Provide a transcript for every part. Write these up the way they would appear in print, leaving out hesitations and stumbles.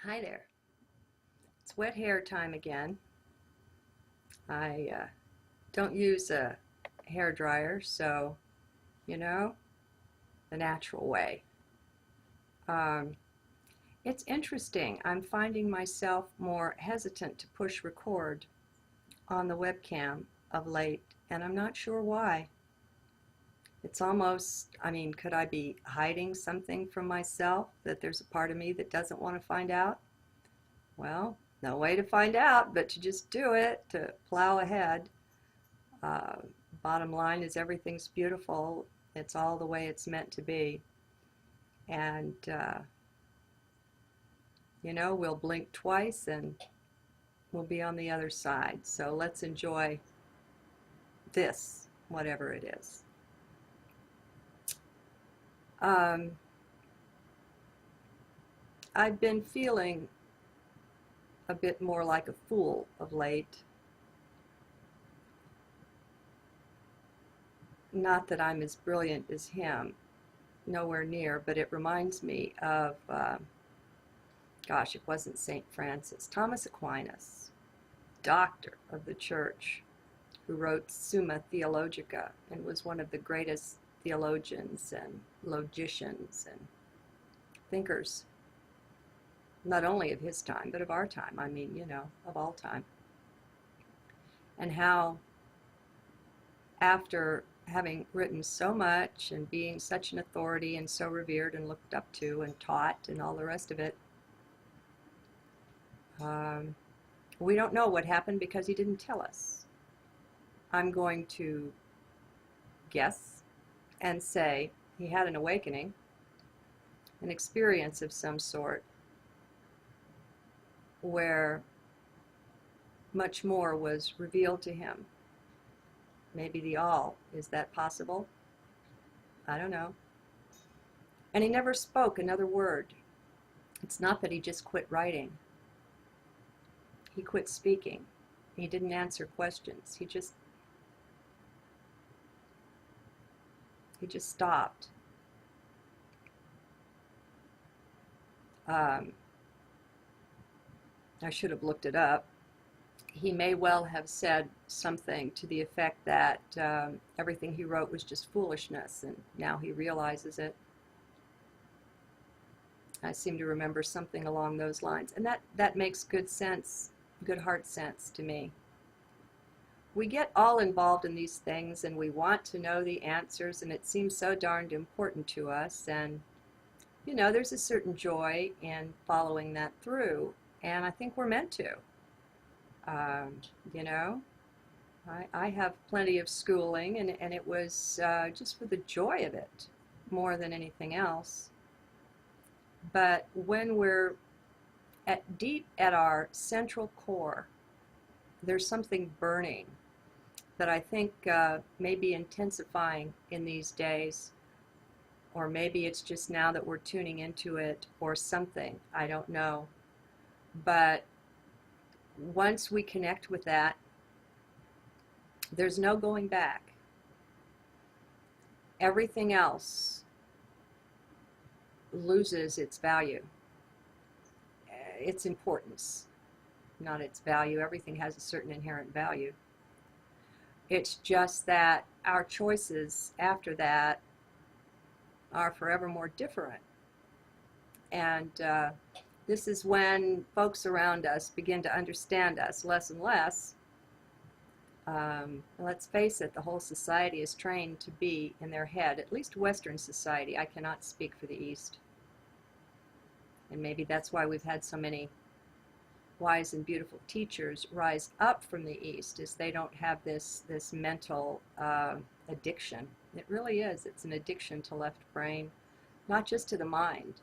Hi there. It's wet hair time again. I don't use a hair dryer, so, you know, the natural way. Um, it's interesting. I'm finding myself more hesitant to push record on the webcam of late, and I'm not sure why. It's almost, I mean, could I be hiding something from myself that there's a part of me that doesn't want to find out? Well, no way to find out but to just do it, to plow ahead. Uh, Bottom line is everything's beautiful. It's all the way it's meant to be. And, we'll blink twice and we'll be on the other side. So let's enjoy this, whatever it is. I've been feeling a bit more like a fool of late. Not that I'm as brilliant as him, nowhere near, but it reminds me of, gosh, it wasn't St. Francis, Thomas Aquinas, doctor of the church, who wrote Summa Theologica and was one of the greatest theologians and logicians and thinkers, not only of his time, but of our time. I mean, of all time. And how, after having written so much and being such an authority and so revered and looked up to and taught and all the rest of it, we don't know what happened because he didn't tell us. I'm going to guess and say he had an awakening, an experience of some sort, where much more was revealed to him. Maybe the all. Is that possible? I don't know. And he never spoke another word. It's not that he just quit writing. He quit speaking. He didn't answer questions. He just stopped. I should have looked it up. He may well have said something to the effect that everything he wrote was just foolishness, and now he realizes it. I seem to remember something along those lines, and that makes good sense, good heart sense to me. We get all involved in these things, and we want to know the answers, and it seems so darned important to us, and there's a certain joy in following that through, and I think we're meant to. I have plenty of schooling, and it was just for the joy of it more than anything else. But when we're deep at our central core, there's something burning that I think may be intensifying in these days, or maybe it's just now that we're tuning into it or something, I don't know. But once we connect with that, there's no going back. Everything else loses its value, its importance, not its value. Everything has a certain inherent value. It's just that our choices after that are forever more different. And this is when folks around us begin to understand us less and less. Let's face it, the whole society is trained to be in their head, at least Western society. I cannot speak for the East. And maybe that's why we've had so many wise and beautiful teachers rise up from the East, is they don't have this mental addiction. It really is. It's an addiction to left brain, not just to the mind.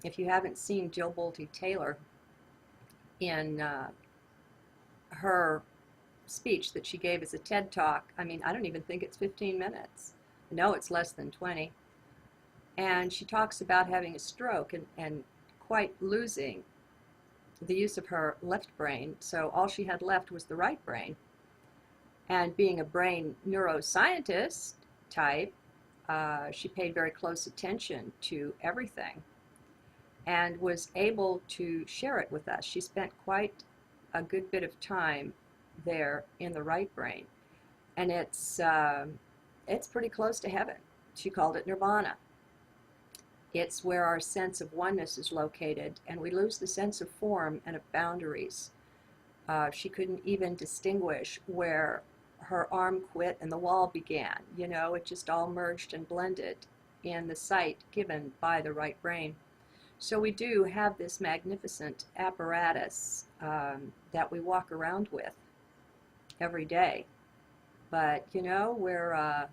If you haven't seen Jill Bolte Taylor in her speech that she gave as a TED Talk, I mean, I don't even think it's 15 minutes. No, it's less than 20. And she talks about having a stroke and quite losing the use of her left brain, so all she had left was the right brain. And being a brain neuroscientist type, she paid very close attention to everything. and was able to share it with us. She spent quite a good bit of time there in the right brain, and it's pretty close to heaven. She called it nirvana. It's where our sense of oneness is located, and we lose the sense of form and of boundaries. She couldn't even distinguish where her arm quit and the wall began. You know, it just all merged and blended in the sight given by the right brain. So we do have this magnificent apparatus that we walk around with every day. But, you know, we're a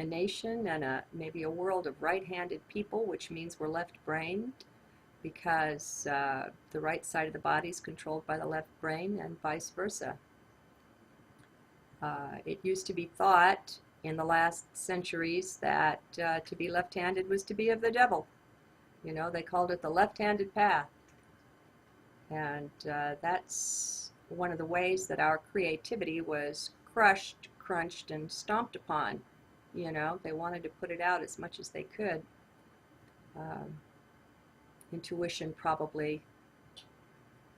nation and maybe a world of right-handed people, which means we're left-brained because the right side of the body is controlled by the left brain and vice versa. It used to be thought in the last centuries that to be left-handed was to be of the devil. You know, they called it the left-handed path. And that's one of the ways that our creativity was crushed, crunched, and stomped upon. You know, they wanted to put it out as much as they could. Intuition probably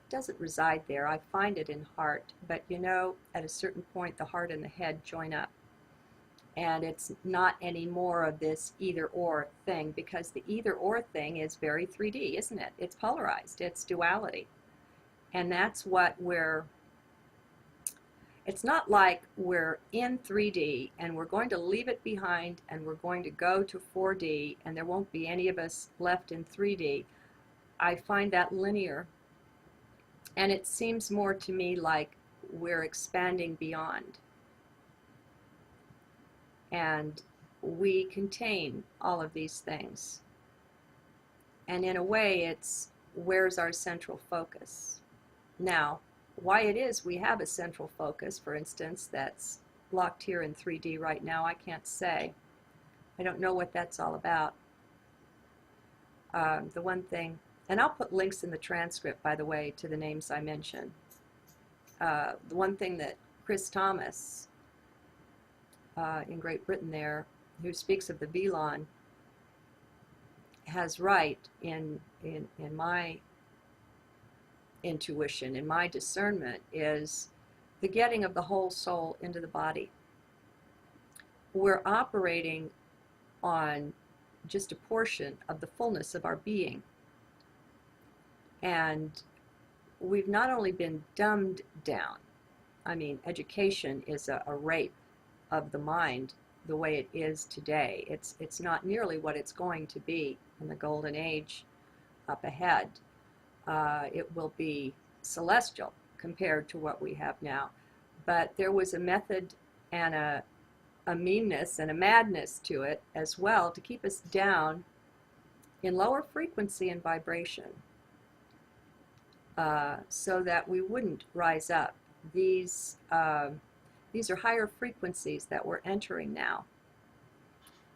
doesn't reside there. I find it in heart. But, you know, at a certain point, the heart and the head join up. And it's not any more of this either-or thing, because the either-or thing is very 3D, isn't it? It's polarized. It's duality. And that's what it's not like we're in 3D and we're going to leave it behind and we're going to go to 4D and there won't be any of us left in 3D. I find that linear. And it seems more to me like we're expanding beyond. And we contain all of these things. And in a way, it's where's our central focus? Now, why it is we have a central focus, for instance, that's locked here in 3D right now, I can't say. I don't know what that's all about. The one thing, and I'll put links in the transcript, by the way, to the names I mentioned. The one thing that Chris Thomas in Great Britain there, who speaks of the Velon, has right in my intuition, in my discernment, is the getting of the whole soul into the body. We're operating on just a portion of the fullness of our being. And we've not only been dumbed down, I mean, education is a rape of the mind the way it is today. It's not nearly what it's going to be in the golden age up ahead. It will be celestial compared to what we have now. But there was a method and a meanness and a madness to it as well to keep us down in lower frequency and vibration so that we wouldn't rise up. These are higher frequencies that we're entering now.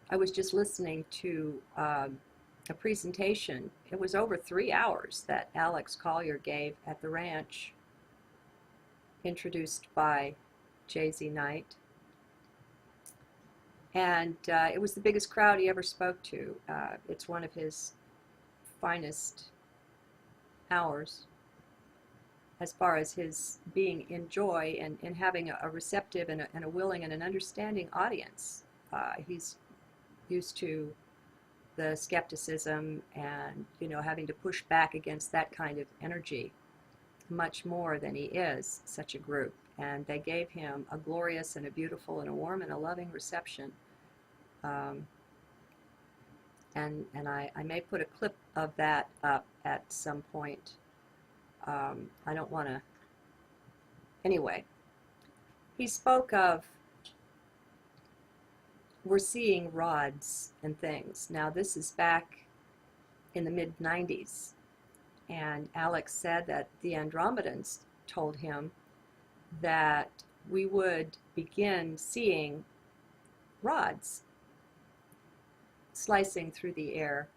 I was just listening to a presentation. It was over 3 hours that Alex Collier gave at the ranch, introduced by Jay-Z Knight. And it was the biggest crowd he ever spoke to. It's one of his finest hours as far as his being in joy and having a receptive and a willing and an understanding audience. He's used to the skepticism and, you know, having to push back against that kind of energy much more than he is such a group. And they gave him a glorious and a beautiful and a warm and a loving reception. And I may put a clip of that up at some point. I don't want to. Anyway, he spoke of we're seeing rods and things. Now, this is back in the mid-90s. And Alex said that the Andromedans told him that we would begin seeing rods slicing through the air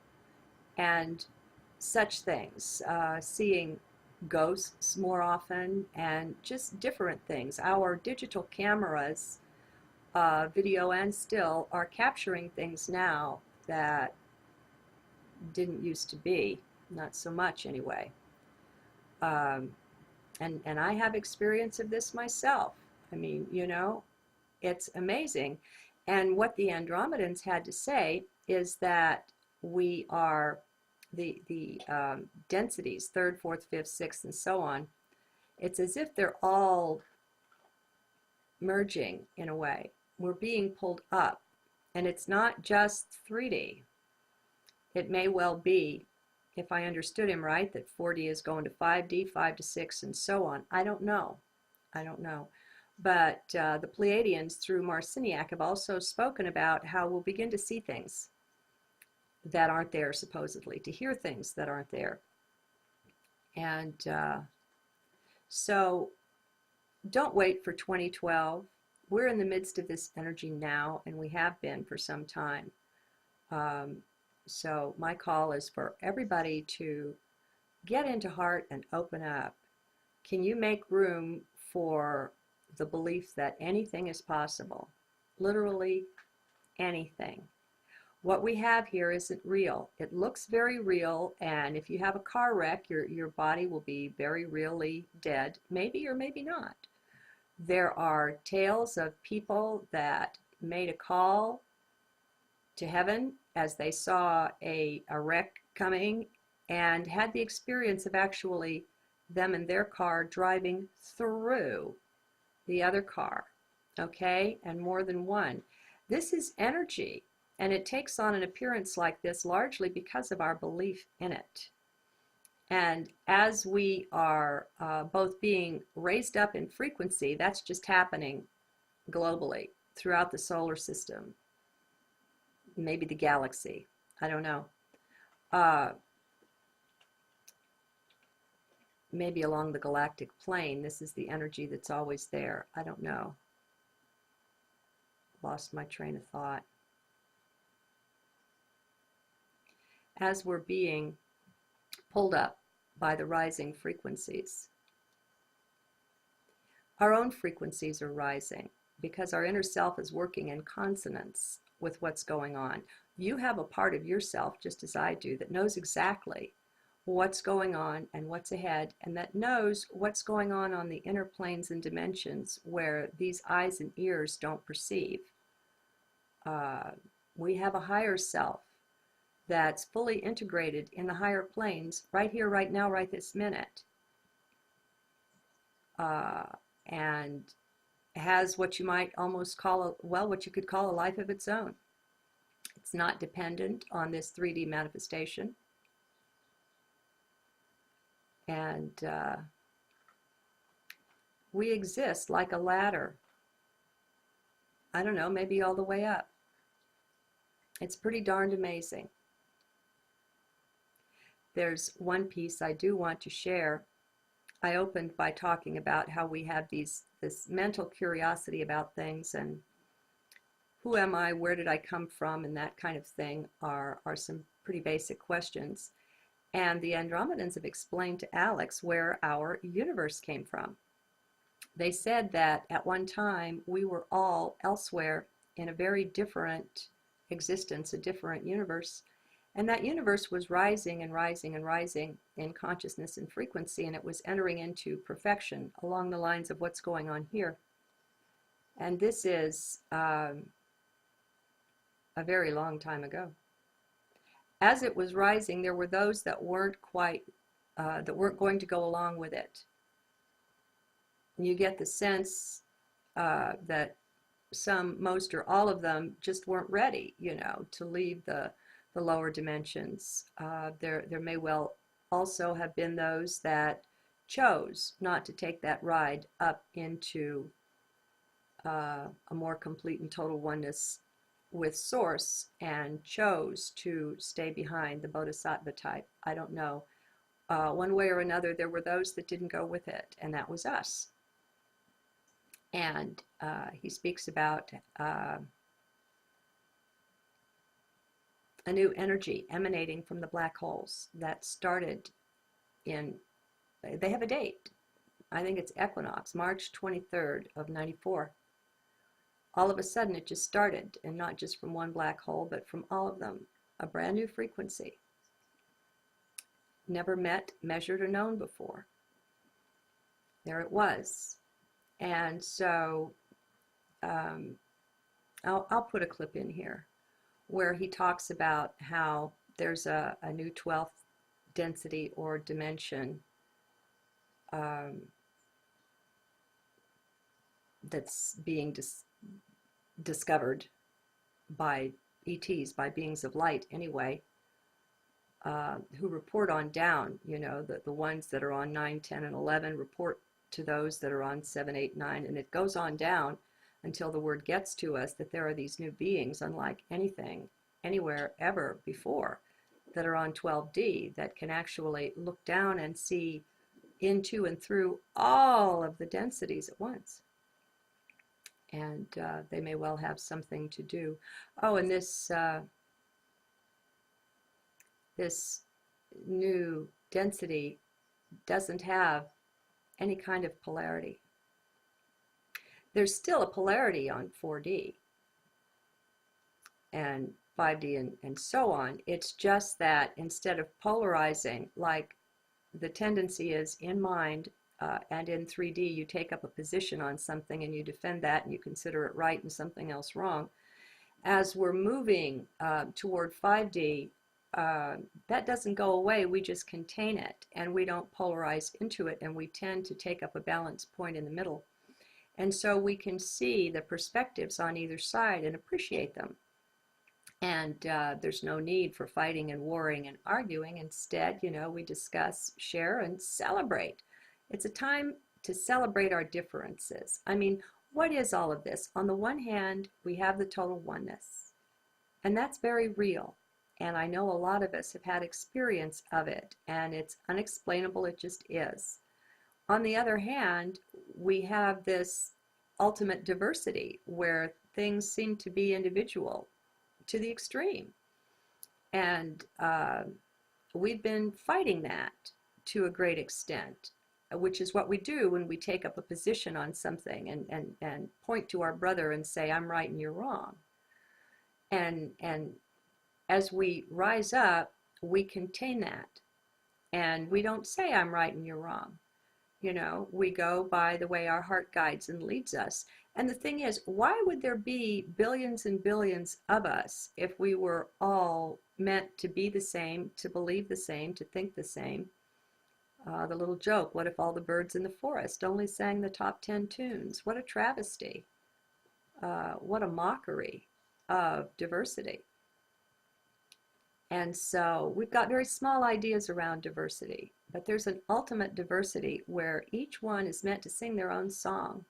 and such things, seeing ghosts more often and just different things. Our digital cameras, video and still, are capturing things now that didn't used to be, not so much anyway. Um, and I have experience of this myself. I mean, you know, it's amazing. And what the Andromedans had to say is that we are the densities, third, fourth, fifth, sixth, and so on. It's as if they're all merging in a way. We're being pulled up. And it's not just 3D. It may well be, if I understood him right, that 4D is going to 5D, 5 to 6, and so on. I don't know. I don't know. But the Pleiadians, through Marciniak, have also spoken about how we'll begin to see things that aren't there, supposedly, to hear things that aren't there. And so don't wait for 2012. We're in the midst of this energy now, and we have been for some time. So my call is for everybody to get into heart and open up. Can you make room for the belief that anything is possible? Literally anything. What we have here isn't real. It looks very real, and if you have a car wreck, your body will be very really dead, maybe or maybe not. There are tales of people that made a call to heaven as they saw a wreck coming and had the experience of actually them and their car driving through the other car, okay, and more than one. This is energy, and it takes on an appearance like this largely because of our belief in it. And as we are both being raised up in frequency, that's just happening globally throughout the solar system, maybe the galaxy, I don't know. Maybe along the galactic plane, this is the energy that's always there. I don't know. Lost my train of thought. As we're being pulled up by the rising frequencies, our own frequencies are rising because our inner self is working in consonance with what's going on. You have a part of yourself, just as I do, that knows exactly what's going on and what's ahead, and that knows what's going on the inner planes and dimensions where these eyes and ears don't perceive. We have a higher self that's fully integrated in the higher planes right here, right now, right this minute, and has what you might almost call, what you could call a life of its own. It's not dependent on this 3D manifestation. And we exist like a ladder. I don't know, maybe all the way up. It's pretty darned amazing. There's one piece I do want to share. I opened by talking about how we have this mental curiosity about things, and who am I, where did I come from, and that kind of thing are some pretty basic questions. And the Andromedans have explained to Alex where our universe came from. They said that at one time we were all elsewhere in a very different existence, a different universe, and that universe was rising and rising and rising in consciousness and frequency, and it was entering into perfection along the lines of what's going on here. And this is a very long time ago. As it was rising, there were those that weren't going to go along with it. And you get the sense that some, most, or all of them just weren't ready, you know, to leave the lower dimensions. There may well also have been those that chose not to take that ride up into a more complete and total oneness with Source, and chose to stay behind the Bodhisattva type. I don't know. One way or another, there were those that didn't go with it, and that was us. And he speaks about a new energy emanating from the black holes that started in, they have a date. I think it's equinox, March 23rd of 94. All of a sudden it just started, and not just from one black hole, but from all of them, a brand new frequency. never met, measured, or known before. There it was. And so I'll put a clip in here where he talks about how there's a new 12th density or dimension that's being discovered by ETs, by beings of light anyway, who report on down, you know, the ones that are on 9, 10, and 11 report to those that are on 7, 8, 9, and it goes on down until the word gets to us that there are these new beings unlike anything, anywhere, ever before, that are on 12D that can actually look down and see into and through all of the densities at once. And they may well have something to do. Oh, and this this new density doesn't have any kind of polarity. There's still a polarity on 4D and 5D and so on. It's just that instead of polarizing like the tendency is in mind and in 3D, you take up a position on something and you defend that and you consider it right and something else wrong. As we're moving toward 5D, that doesn't go away. We just contain it and we don't polarize into it, and we tend to take up a balance point in the middle. And so we can see the perspectives on either side and appreciate them. And there's no need for fighting and warring and arguing. Instead, you know, we discuss, share, and celebrate. It's a time to celebrate our differences. I mean, what is all of this? On the one hand, we have the total oneness, and that's very real. And I know a lot of us have had experience of it, and it's unexplainable, it just is. On the other hand, we have this ultimate diversity where things seem to be individual to the extreme. And we've been fighting that to a great extent, which is what we do when we take up a position on something and point to our brother and say, I'm right and you're wrong. And as we rise up, we contain that. And we don't say, I'm right and you're wrong. You know, we go by the way our heart guides and leads us. And the thing is, why would there be billions and billions of us if we were all meant to be the same, to believe the same, to think the same? The little joke, what if all the birds in the forest only sang the top 10 tunes? What a travesty. What a mockery of diversity. And so we've got very small ideas around diversity, but there's an ultimate diversity where each one is meant to sing their own song.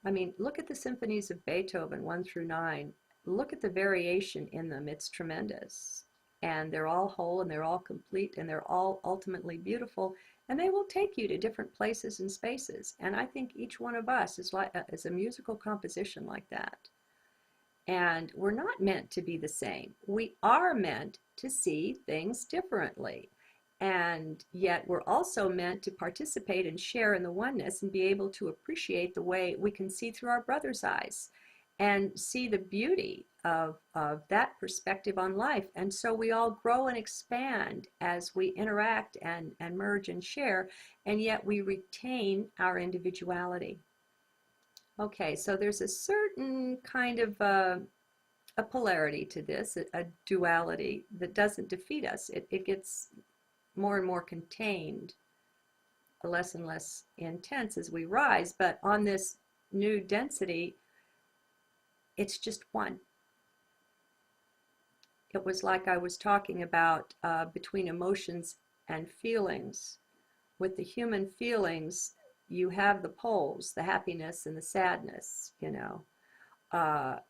I mean, look at the symphonies of Beethoven, 1 through 9. Look at the variation in them. It's tremendous. And they're all whole and they're all complete and they're all ultimately beautiful. And they will take you to different places and spaces. And I think each one of us is a musical composition like that. And we're not meant to be the same. We are meant to see things differently. And yet we're also meant to participate and share in the oneness and be able to appreciate the way we can see through our brother's eyes and see the beauty of that perspective on life. And so we all grow and expand as we interact and merge and share, and yet we retain our individuality. Okay, so there's a certain kind of a polarity to this, a duality that doesn't defeat us. It gets more and more contained, less and less intense as we rise, but on this new density, it's just one. It was like I was talking about between emotions and feelings. With the human feelings, you have the poles, the happiness and the sadness, you know,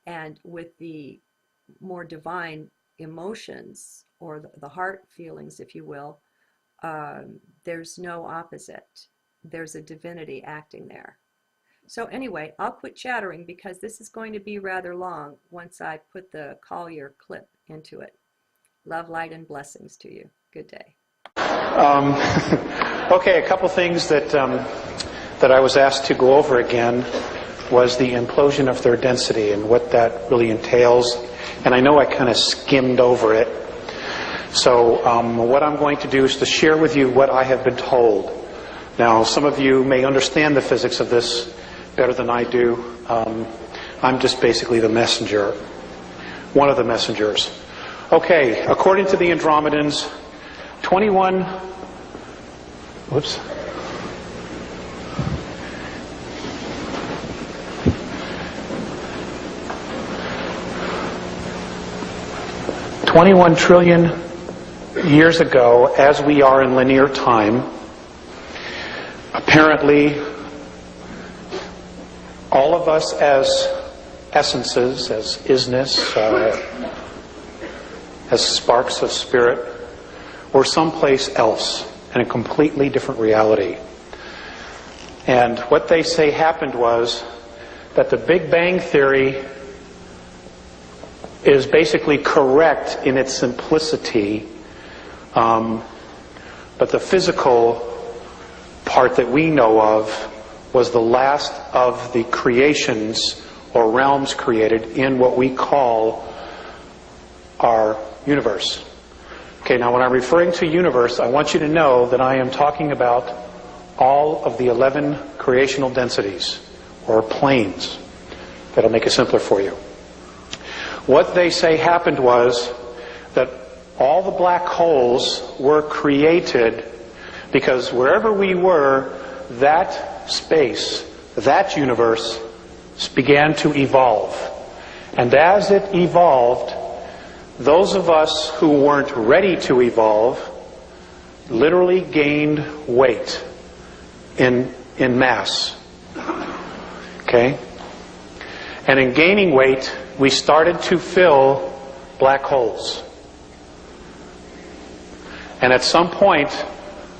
and with the more divine emotions, or the heart feelings, if you will, there's no opposite. There's a divinity acting there. So anyway, I'll quit chattering because this is going to be rather long once I put the Collier clip into it. Love, light, and blessings to you. Good day. Okay, a couple things that I was asked to go over again was the implosion of third density and what that really entails. And I know I kind of skimmed over it. So what I'm going to do is to share with you what I have been told. Now, some of you may understand the physics of this better than I do. I'm just basically the messenger, one of the messengers. Okay, according to the Andromedans, 21 trillion years ago, as we are in linear time, apparently all of us as essences, as isness, as sparks of spirit, were someplace else in a completely different reality. And what they say happened was that the Big Bang Theory is basically correct in its simplicity, but the physical part that we know of was the last of the creations or realms created in what we call our universe. Okay, now when I'm referring to universe, I want you to know that I am talking about all of the 11 creational densities or planes. That'll make it simpler for you. What they say happened was that all the black holes were created because wherever we were, that space, that universe, began to evolve. And as it evolved, those of us who weren't ready to evolve literally gained weight in mass. Okay? And in gaining weight, we started to fill black holes. And at some point,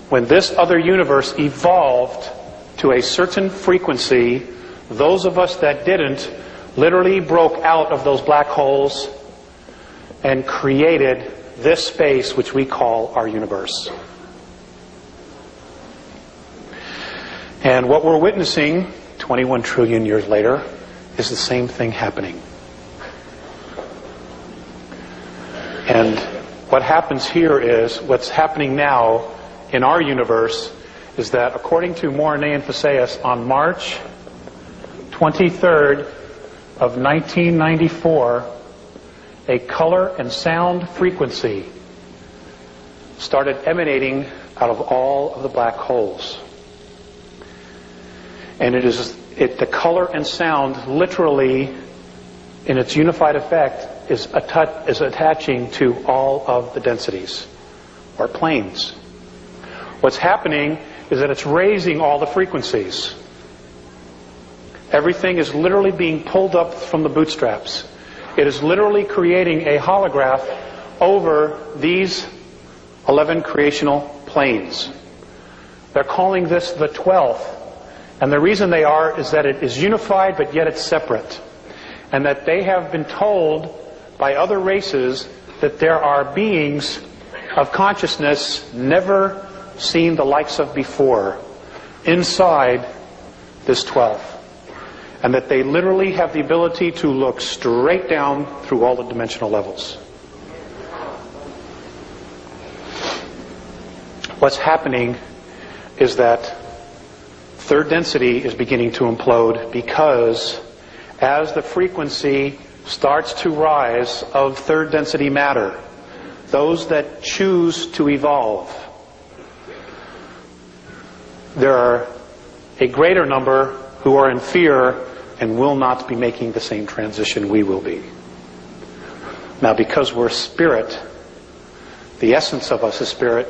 when this other universe evolved to a certain frequency, those of us that didn't literally broke out of those black holes and created this space which we call our universe. And what we're witnessing 21 trillion years later is the same thing happening. And what happens here is, what's happening now in our universe is that according to Morine and Phaseus, on March 23rd of 1994, a color and sound frequency started emanating out of all of the black holes. And the color and sound literally, in its unified effect, is attaching to all of the densities or planes. What's happening is that it's raising all the frequencies. Everything is literally being pulled up from the bootstraps. It is literally creating a holograph over these 11 creational planes. They're calling this the 12th. And the reason they are is that it is unified, but yet it's separate. And that they have been told by other races that there are beings of consciousness never seen the likes of before inside this 12th. And that they literally have the ability to look straight down through all the dimensional levels. What's happening is that third density is beginning to implode because as the frequency starts to rise of third density matter, those that choose to evolve, there are a greater number who are in fear and will not be making the same transition we will be. Now, because we're spirit, the essence of us is spirit,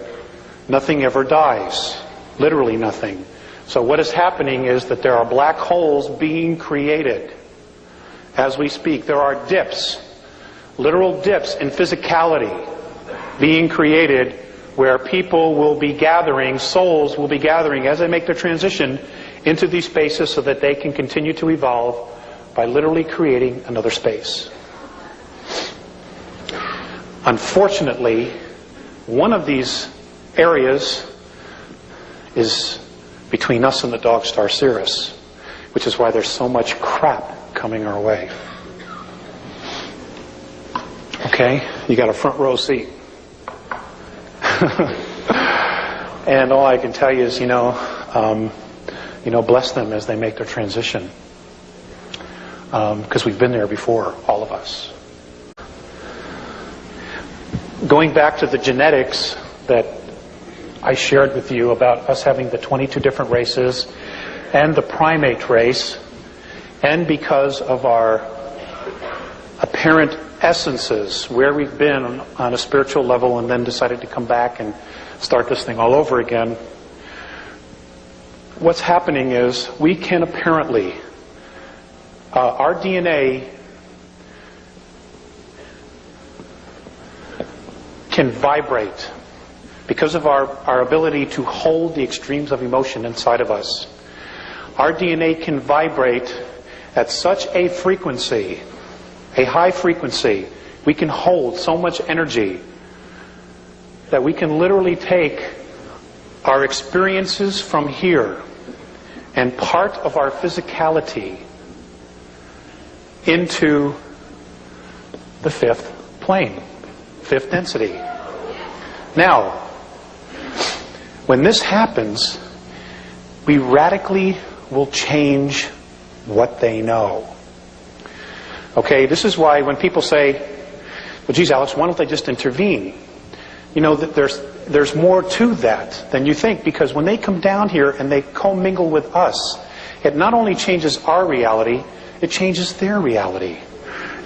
nothing ever dies. Literally nothing. So what is happening is that there are black holes being created as we speak. There are dips, literal dips in physicality being created where people will be gathering, souls will be gathering as they make their transition into these spaces so that they can continue to evolve by literally creating another space. Unfortunately, one of these areas is between us and the dog star Sirius, which is why there's so much crap coming our way. Okay, you got a front row seat. And all I can tell you is, bless them as they make their transition. Because we've been there before, all of us. Going back to the genetics that I shared with you about us having the 22 different races and the primate race, and because of our apparent essences, where we've been on a spiritual level and then decided to come back and start this thing all over again, what's happening is we can apparently, our DNA can vibrate because of our ability to hold the extremes of emotion inside of us. Our DNA can vibrate at such a frequency, a high frequency, we can hold so much energy that we can literally take our experiences from here and part of our physicality into the fifth plane, fifth density. Now, when this happens, we radically will change what they know. Okay, this is why when people say, well, geez, Alex, why don't they just intervene? That there's more to that than you think, because when they come down here and they commingle with us, it not only changes our reality, it changes their reality.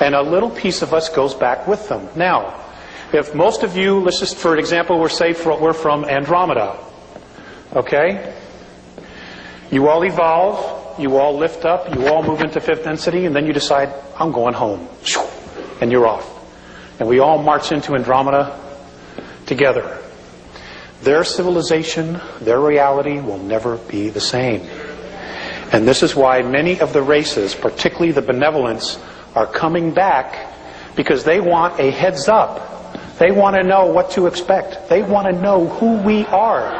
And a little piece of us goes back with them. Now, if most of you, let's just, for example, we're from Andromeda. Okay? You all evolve, you all lift up, you all move into fifth density, and then you decide, I'm going home. And you're off. And we all march into Andromeda together. Their civilization, their reality will never be the same. And this is why many of the races, particularly the benevolents, are coming back, because they want a heads up. They want to know what to expect. They want to know who we are.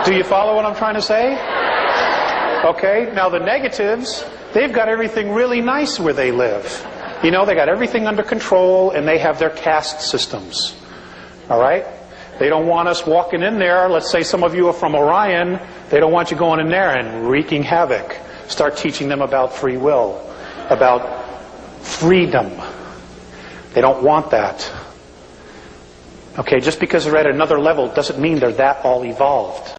Do you follow what I'm trying to say? Okay, now the negatives, they've got everything really nice where they live. They got everything under control, and they have their caste systems. All right? They don't want us walking in there. Let's say some of you are from Orion. They don't want you going in there and wreaking havoc. Start teaching them about free will, about freedom. They don't want that. Okay, just because they're at another level doesn't mean they're that all evolved.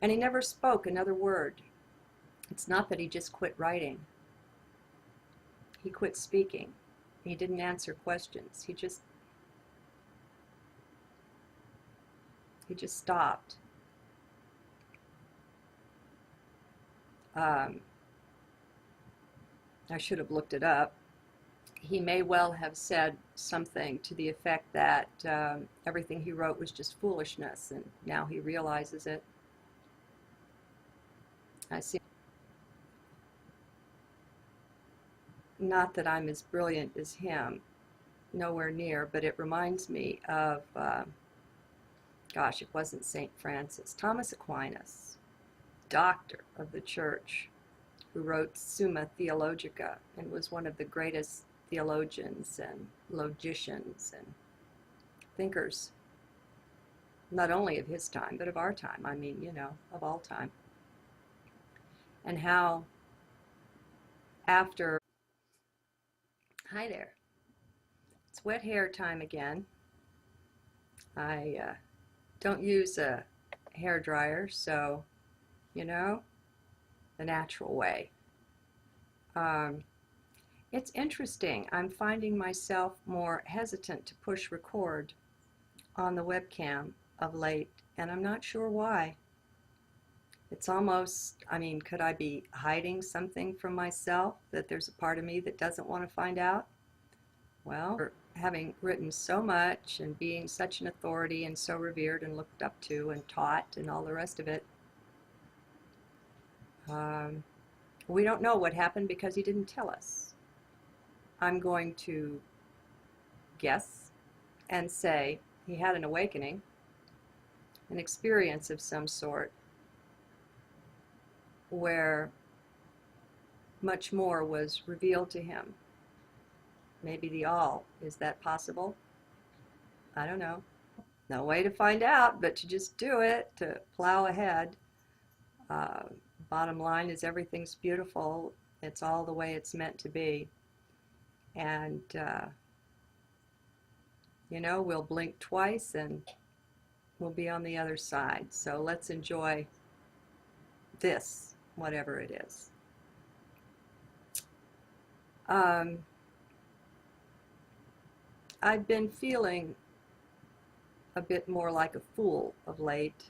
And he never spoke another word. It's not that he just quit writing. He quit speaking. He didn't answer questions. He just stopped. I should have looked it up. He may well have said something to the effect that everything he wrote was just foolishness, and now he realizes it. I see. Not that I'm as brilliant as him, nowhere near, but it reminds me of, gosh, it wasn't St. Francis, Thomas Aquinas, doctor of the church, who wrote Summa Theologica and was one of the greatest theologians and logicians and thinkers, not only of his time, but of our time. I mean, of all time. And how after, hi there, it's wet hair time again. I don't use a hair dryer, so, the natural way. It's interesting. I'm finding myself more hesitant to push record on the webcam of late, and I'm not sure why. It's almost, could I be hiding something from myself, that there's a part of me that doesn't want to find out? Well, having written so much and being such an authority and so revered and looked up to and taught and all the rest of it, we don't know what happened because he didn't tell us. I'm going to guess and say he had an awakening, an experience of some sort, where much more was revealed to him. Maybe the all. Is that possible? I don't know. No way to find out, but to just do it, to plow ahead. Uh, Bottom line is everything's beautiful. It's all the way it's meant to be. And, you know, we'll blink twice and we'll be on the other side. So let's enjoy this, whatever it is. I've been feeling a bit more like a fool of late.